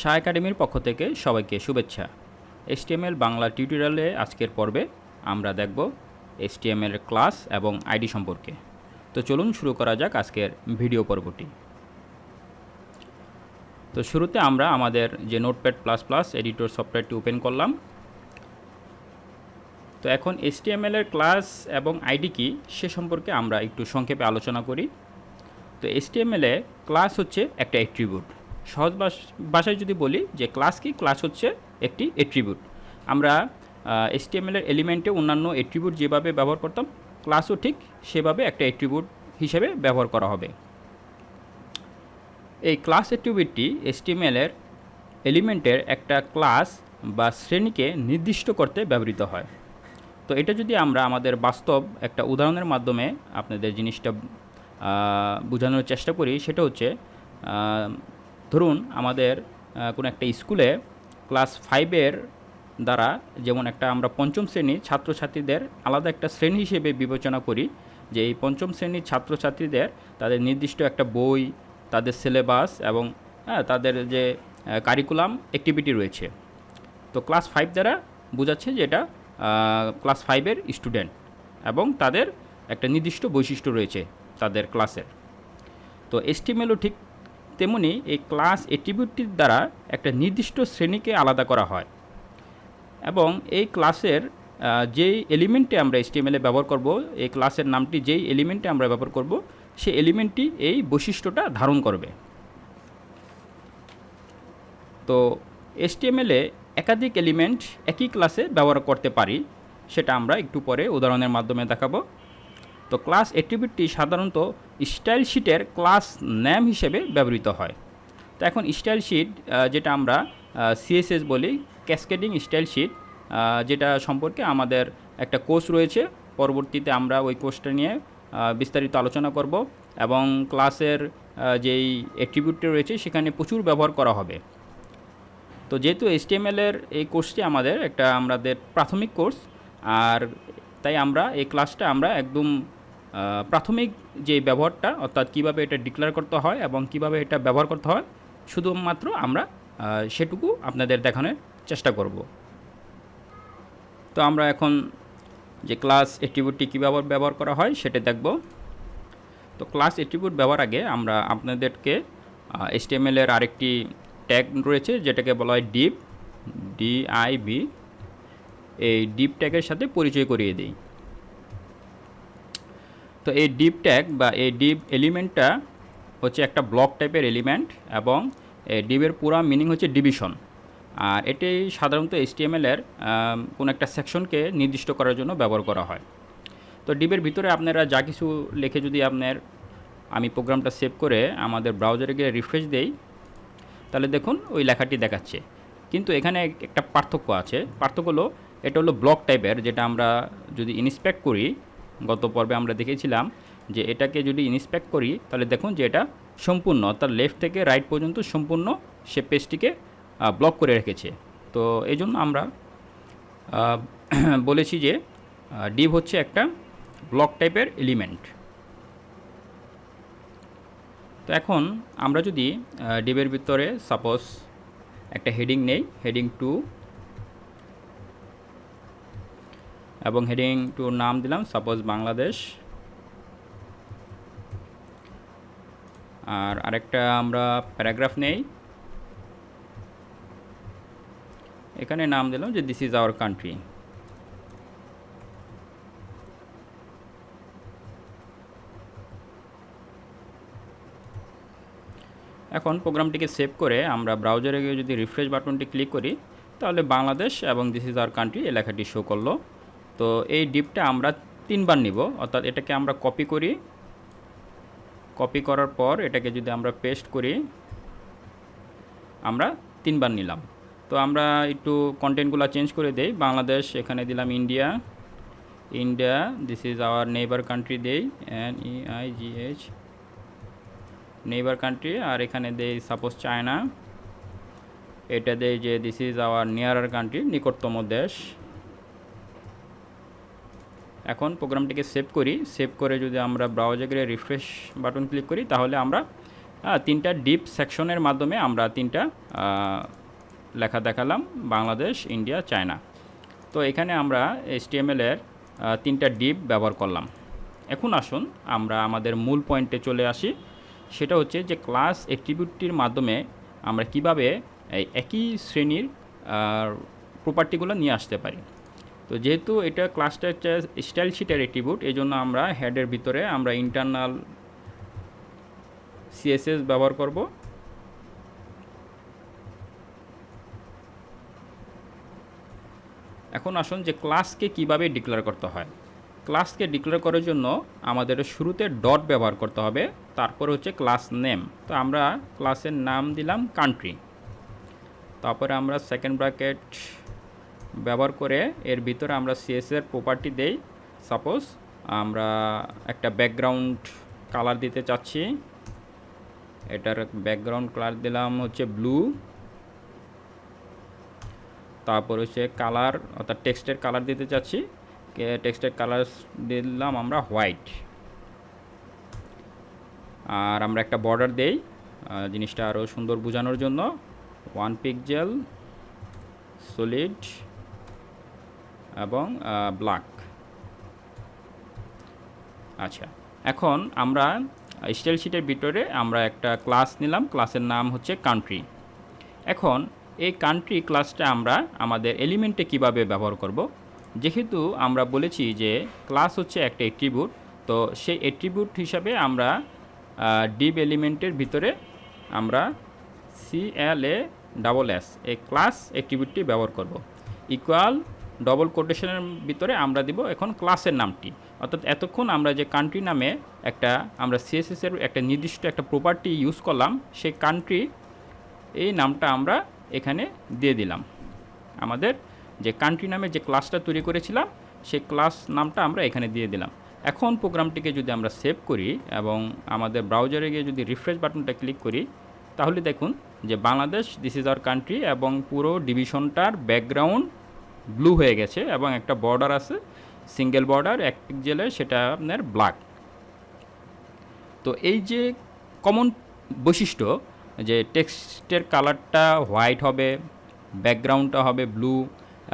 শাহ একাডেমির পক্ষ থেকে সবাইকে শুভেচ্ছা। HTML বাংলা টিউটোরিয়ালে আজকের পর্বে আমরা দেখব HTML এর ক্লাস এবং আইডি সম্পর্কে। তো চলুন শুরু করা যাক আজকের ভিডিও পর্বটি। তো শুরুতে আমরা আমাদের যে নোটপ্যাড প্লাস প্লাস এডিটর সফটওয়্যারটি ওপেন করলাম। তো এখন HTML এর ক্লাস এবং আইডি কি সে সম্পর্কে আমরা একটু সংক্ষেপে আলোচনা করি। তো HTML এ ক্লাস হচ্ছে একটা অ্যাট্রিবিউট। সহজ ভাষায় যদি বলি যে ক্লাস কি, ক্লাস হচ্ছে একটি অ্যাট্রিবিউট। আমরা HTML এর এলিমেন্টে অন্যান্য অ্যাট্রিবিউট যেভাবে ব্যবহার করতাম, ক্লাসও ঠিক সেভাবে একটা অ্যাট্রিবিউট হিসেবে ব্যবহার করা হবে। এই ক্লাস অ্যাট্রিবিউটটি HTML এর এলিমেন্টের একটা ক্লাস বা শ্রেণীকে নির্দিষ্ট করতে ব্যবহৃত হয়। তো এটা যদি আমরা আমাদের বাস্তব একটা উদাহরণের মাধ্যমে আপনাদের জিনিসটা বোঝানোর চেষ্টা করি, সেটা হচ্ছে ধরুন আমাদের কোনো একটা স্কুলে ক্লাস 5-এর দ্বারা, যেমন একটা আমরা পঞ্চম শ্রেণীর ছাত্রছাত্রীদের আলাদা একটা শ্রেণী হিসেবে বিবেচনা করি, যে এই পঞ্চম শ্রেণীর ছাত্রছাত্রীদের তাদের নির্দিষ্ট একটা বই, তাদের সিলেবাস এবং তাদের যে কারিকুলাম অ্যাক্টিভিটি রয়েছে। তো ক্লাস 5 দ্বারা বোঝাচ্ছে যে এটা ক্লাস 5-এর স্টুডেন্ট এবং তাদের একটা নির্দিষ্ট বৈশিষ্ট্য রয়েছে তাদের ক্লাসের। তো HTMLও ঠিক তেমনি এই ক্লাস অ্যাট্রিবিউটটির দ্বারা একটা নির্দিষ্ট শ্রেণীকে আলাদা করা হয় এবং এই ক্লাসের যেই এলিমেন্টে আমরা HTML-এ ব্যবহার করব, এই ক্লাসের নামটি যেই এলিমেন্টে আমরা ব্যবহার করব, সেই এলিমেন্টটি এই বৈশিষ্ট্যটা ধারণ করবে। তো HTML-এ একাধিক এলিমেন্ট একই ক্লাসে ব্যবহার করতে পারি, সেটা আমরা একটু পরে উদাহরণের মাধ্যমে দেখাবো। তো ক্লাস অ্যাট্রিবিউটটি সাধারণত স্টাইল শিটের ক্লাস নেম হিসেবে ব্যবহৃত হয়। তো এখন স্টাইল শিট, যেটা আমরা CSS বলি, ক্যাসকেডিং স্টাইল শিট, যেটা সম্পর্কে আমাদের একটা কোর্স রয়েছে। পরবর্তীতে আমরা ওই কোর্সটা নিয়ে বিস্তারিত আলোচনা করব এবং ক্লাসের যেই অ্যাট্রিবিউটটি রয়েছে সেখানে প্রচুর ব্যবহার করা হবে। তো যেহেতু HTML-এর এই কোর্সটি আমাদের প্রাথমিক কোর্স, আর তাই আমরা এই ক্লাসটা আমরা একদম প্রাথমিক যে ব্যবহারটা, অর্থাৎ কীভাবে এটা ডিক্লেয়ার করতে হয় এবং কীভাবে এটা ব্যবহার করতে হয়, শুধুমাত্র আমরা সেটুকু আপনাদের দেখানোর চেষ্টা করব। তো আমরা এখন যে ক্লাস অ্যাট্রিবিউটটি কীভাবে ব্যবহার করা হয় সেটা দেখব। তো ক্লাস অ্যাট্রিবিউট ব্যবহার আগে আমরা আপনাদেরকে HTML-এর আরেকটি ট্যাগ রয়েছে যেটাকে বলা হয় ডিভ, DIV। এই ডিভ ট্যাগের সাথে পরিচয় করিয়ে দিই। তো এই ডিভ ট্যাগ বা এই ডিভ এলিমেন্টটা হচ্ছে একটা ব্লক টাইপের এলিমেন্ট এবং এই ডিভের পুরো মিনিং হচ্ছে ডিভিশন। আর এটি সাধারণত HTML-এর কোনো একটা সেকশনকে নির্দিষ্ট করার জন্য ব্যবহার করা হয়। তো ডিভের ভিতরে আপনারা যা কিছু লিখে যদি আমি প্রোগ্রামটা সেভ করে আমাদের ব্রাউজারে গিয়ে রিফ্রেশ দেই, তাহলে দেখুন ওই লেখাটি দেখাচ্ছে। কিন্তু এখানে একটা পার্থক্য আছে। পার্থক্য হলো এটা হলো ব্লক টাইপের, যেটা আমরা যদি ইন্সপেক্ট করি, গত পর্বে আমরা দেখেছিলাম যে এটাকে যদি ইন্সপেক্ট করি তাহলে দেখুন যে এটা সম্পূর্ণ, অর্থাৎ লেফট থেকে রাইট পর্যন্ত সম্পূর্ণ সে পেজটিকে ব্লক করে রেখেছে। তো এই জন্য আমরা বলেছি যে ডিভ হচ্ছে একটা ব্লক টাইপের এলিমেন্ট। তো এখন আমরা যদি ডিভের ভিতরে সাপোজ একটা হেডিং নেই, হেডিং 2, এবং হেডিং 2 নাম দিলাম সাপোজ বাংলাদেশ। আর আরেকটা আমরা প্যারাগ্রাফ নেই, এখানে নাম দিলাম যে দিস ইজ আওয়ার কান্ট্রি। এখন প্রোগ্রামটিকে সেভ করে আমরা ব্রাউজারে গিয়ে যদি রিফ্রেশ বাটনটি ক্লিক করি, তাহলে বাংলাদেশ এবং দিস ইজ আওয়ার কান্ট্রি এই লেখাটি শো করলো। তো এই ডিভটা আমরা 3বার নিব, অর্থাৎ এটাকে আমরা কপি করি, কপি করার পর এটাকে যদি আমরা পেস্ট করি, আমরা 3বার নিলাম। তো আমরা একটু কন্টেন্টগুলো চেঞ্জ করে দেই। বাংলাদেশ এখানে দিলাম India, this is our neighbour country দেই, NEIGH নেইবার কান্ট্রি। আর এখানে দেই সাপোজ চায়না, এটা দেই যে দিস ইজ আওয়ার নিয়ারার কান্ট্রি, নিকটতম দেশ। এখন প্রোগ্রামটিকে সেভ করি, সেভ করে যদি আমরা ব্রাউজারে রিফ্রেশ বাটন ক্লিক করি, তাহলে আমরা তিনটা ডিপ সেকশনের মাধ্যমে আমরা তিনটা লেখা দেখালাম, বাংলাদেশ, ইন্ডিয়া, চায়না। তো এখানে আমরা HTML এর তিনটা ডিপ ব্যবহার করলাম। এখন আসুন আমরা আমাদের মূল পয়েন্টে চলে আসি। সেটা হচ্ছে যে ক্লাস অ্যাট্রিবিউটটির মাধ্যমে আমরা কিভাবে এই একই শ্রেণীর প্রপার্টিগুলো নিয়ে আসতে পারি। তো যেহেতু এটা ক্লাসটা হচ্ছে স্টাইল শিটের অ্যাট্রিবিউট, এই জন্য আমরা হেডের ভিতরে আমরা ইন্টারনাল CSS ব্যবহার করব। এখন আসুন যে ক্লাসকে কিভাবে ডিক্লেয়ার করতে হয়। ক্লাসকে ডিক্লেয়ার করার জন্য আমাদের শুরুতে ডট ব্যবহার করতে হবে, তারপর হচ্ছে ক্লাস নেম। তো আমরা ক্লাসের নাম দিলাম কান্ট্রি, তারপরে আমরা সেকেন্ড ব্র্যাকেট ব্যবহার করে এর ভিতরে আমরা CSS এর প্রপার্টি দেই। সাপোজ আমরা একটা ব্যাকগ্রাউন্ড কালার দিতে চাচ্ছি, এটার ব্যাকগ্রাউন্ড কালার দিলাম হচ্ছে ব্লু, তারপর হচ্ছে কালার অর্থাৎ টেক্সটের কালার দিতে চাচ্ছি, টেক্সটের কালার দিলাম আমরা হোয়াইট। আর আমরা একটা বর্ডার দেই জিনিসটা আরও সুন্দর বোঝানোর জন্য, 1 পিক্সেল সলিড এবং ব্ল্যাক। আচ্ছা, এখন আমরা স্টাইল শিটের ভিতরে আমরা একটা ক্লাস নিলাম, ক্লাসের নাম হচ্ছে কান্ট্রি। এখন এই কান্ট্রি ক্লাসটা আমরা আমাদের এলিমেন্টে কিভাবে ব্যবহার করব। যেহেতু আমরা বলেছি যে ক্লাস হচ্ছে একটা অ্যাট্রিবিউট, তো সেই অ্যাট্রিবিউট হিসাবে আমরা ডিভ এলিমেন্টের ভিতরে আমরা CLASS এই ক্লাস অ্যাট্রিবিউটটি ব্যবহার করব। ইকুয়াল ডবল কোটেশনের ভিতরে আমরা দিব এখন ক্লাসের নামটি, অর্থাৎ এতক্ষণ আমরা যে কান্ট্রি নামে একটা আমরা CSS এর একটা নির্দিষ্ট একটা প্রপার্টি ইউজ করলাম, সেই কান্ট্রি এই নামটা আমরা এখানে দিয়ে দিলাম। আমাদের যে কান্ট্রি নামে যে ক্লাসটা তৈরি করেছিলাম সেই ক্লাস নামটা আমরা এখানে দিয়ে দিলাম। এখন প্রোগ্রামটিকে যদি আমরা সেভ করি এবং আমাদের ব্রাউজারে গিয়ে যদি রিফ্রেশ বাটনটা ক্লিক করি, তাহলে দেখুন যে Bangladesh this is our country এবং পুরো ডিভিশনটার ব্যাকগ্রাউন্ড ব্লু হয়ে গেছে এবং একটা বর্ডার আছে, সিঙ্গেল বর্ডার 1 পিক্সেলের, সেটা আপনার ব্ল্যাক। তো এই যে কমন বৈশিষ্ট্য যে টেক্সটের কালারটা হোয়াইট হবে, ব্যাকগ্রাউন্ডটা হবে ব্লু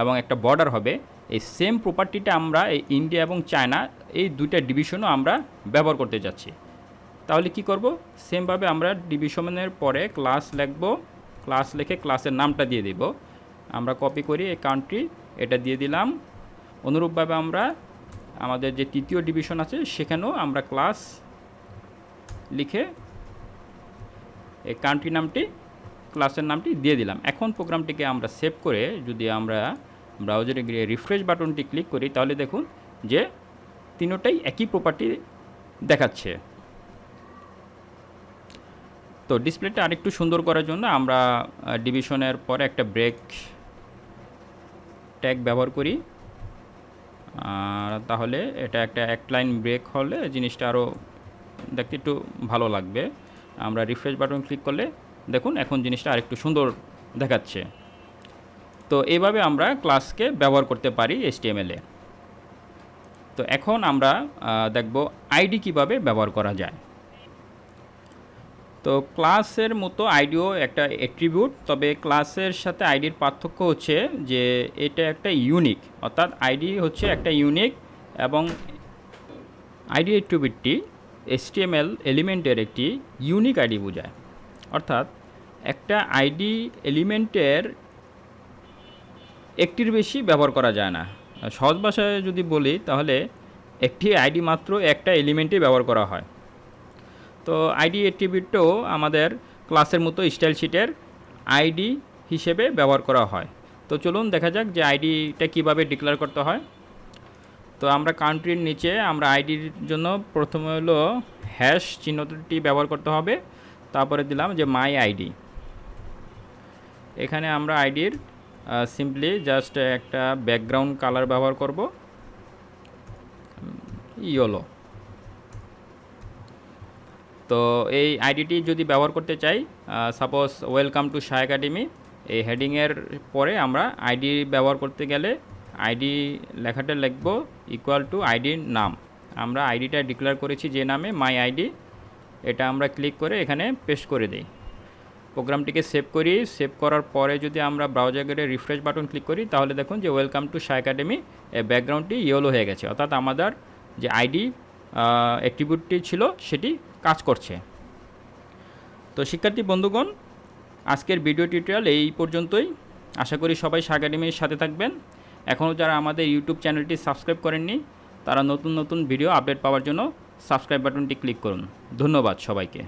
এবং একটা বর্ডার হবে, এই সেম প্রপার্টিটা আমরা এই ইন্ডিয়া এবং চায়না এই দুইটা ডিভিশনও আমরা ব্যবহার করতে যাচ্ছি। তাহলে কি করব, সেমভাবে আমরা ডিভিশনের পরে ক্লাস লিখব, ক্লাস লিখে ক্লাসের নামটা দিয়ে দেব। আমরা কপি করি এই কান্ট্রি, এটা দিয়ে দিলাম। অনুরূপভাবে আমরা আমাদের যে তৃতীয় ডিভিশন আছে সেখানেও আমরা ক্লাস লিখে এই কান্ট্রি নামটি, ক্লাসের নামটি দিয়ে দিলাম। এখন প্রোগ্রামটিকে আমরা সেভ করে যদি আমরা ব্রাউজারে গিয়ে রিফ্রেশ বাটনটি ক্লিক করি, তাহলে দেখুন যে তিনোটাই একই প্রপার্টি দেখাচ্ছে। তো ডিসপ্লেটা আরেকটু সুন্দর করার জন্য আমরা ডিভিশনের পরে একটা ব্রেক ট্যাগ ব্যবহার করি, তাহলে এটা একটা এক লাইন ব্রেক হলে জিনিসটা আরও দেখতে একটু ভালো লাগবে। আমরা রিফ্রেশ বাটন ক্লিক করলে দেখুন এখন জিনিসটা আরেকটু সুন্দর দেখাচ্ছে। তো এইভাবে আমরা ক্লাসকে ব্যবহার করতে পারি HTML এ। তো এখন আমরা দেখব আইডি কিভাবে ব্যবহার করা যায়। তো ক্লাসের মতো আইডিও একটা অ্যাট্রিবিউট, তবে ক্লাসের সাথে আইডির পার্থক্য হচ্ছে যে এটা একটা ইউনিক, অর্থাৎ আইডি হচ্ছে একটা ইউনিক এবং আইডি অ্যাট্রিবিউটটি HTML এলিমেন্টের একটি ইউনিক আইডি বোঝায়। অর্থাৎ একটা আইডি এলিমেন্টের একটির বেশি ব্যবহার করা যায় না। সহজ ভাষায় যদি বলি তাহলে একটি আইডি মাত্র একটা এলিমেন্টে ব্যবহার করা হয়। তো আইডি অ্যাট্রিবিউটও আমাদের ক্লাসের মতো স্টাইল শিটের আইডি হিসেবে ব্যবহার করা হয়। তো চলুন দেখা যাক যে আইডিটা কিভাবে ডিক্লেয়ার করতে হয়। তো আমরা কান্ট্রির নিচে আমরা আইডির জন্য প্রথমে হলো হ্যাশ চিহ্নটি ব্যবহার করতে হবে, তারপরে দিলাম যে মাই আইডি। এখানে আমরা আইডির সিম্পলি জাস্ট একটা ব্যাকগ্রাউন্ড কালার ব্যবহার করব, ইয়েলো। তো এই আইডিটি যদি ব্যবহার করতে চাই, suppose welcome to Shah academy, এই হেডিংয়ের পরে আমরা আইডি ব্যবহার করতে গেলে আইডি লেখাটা লিখব ইকুয়াল টু আইডির নাম। আমরা আইডিটা ডিক্লেয়ার করেছি যে নামে, মাই আইডি। এটা আমরা ক্লিক করে এখানে পেস্ট করে দিই। প্রোগ্রামটিকে সেভ করি। সেভ করার পরে যদি আমরা ব্রাউজারে রিফ্রেশ বাটন ক্লিক করি তাহলে দেখুন যে ওয়েলকাম টু শাহ একাডেমি ব্যাকগ্রাউন্ডটি ইয়েলো হয়ে গেছে, অর্থাৎ আমাদের যে আইডি অ্যাট্রিবিউটটি ছিল সেটি কাজ করছে। তো শিক্ষার্থী বন্ধুগণ, আজকের ভিডিও টিউটোরিয়াল এই পর্যন্তই। আশা করি সবাই শাহ একাডেমির সাথে থাকবেন। এখনও যারা আমাদের ইউটিউব চ্যানেলটি সাবস্ক্রাইব করেননি তারা নতুন নতুন ভিডিও আপডেট পাওয়ার জন্য সাবস্ক্রাইব বাটনটি ক্লিক করুন। ধন্যবাদ সবাইকে।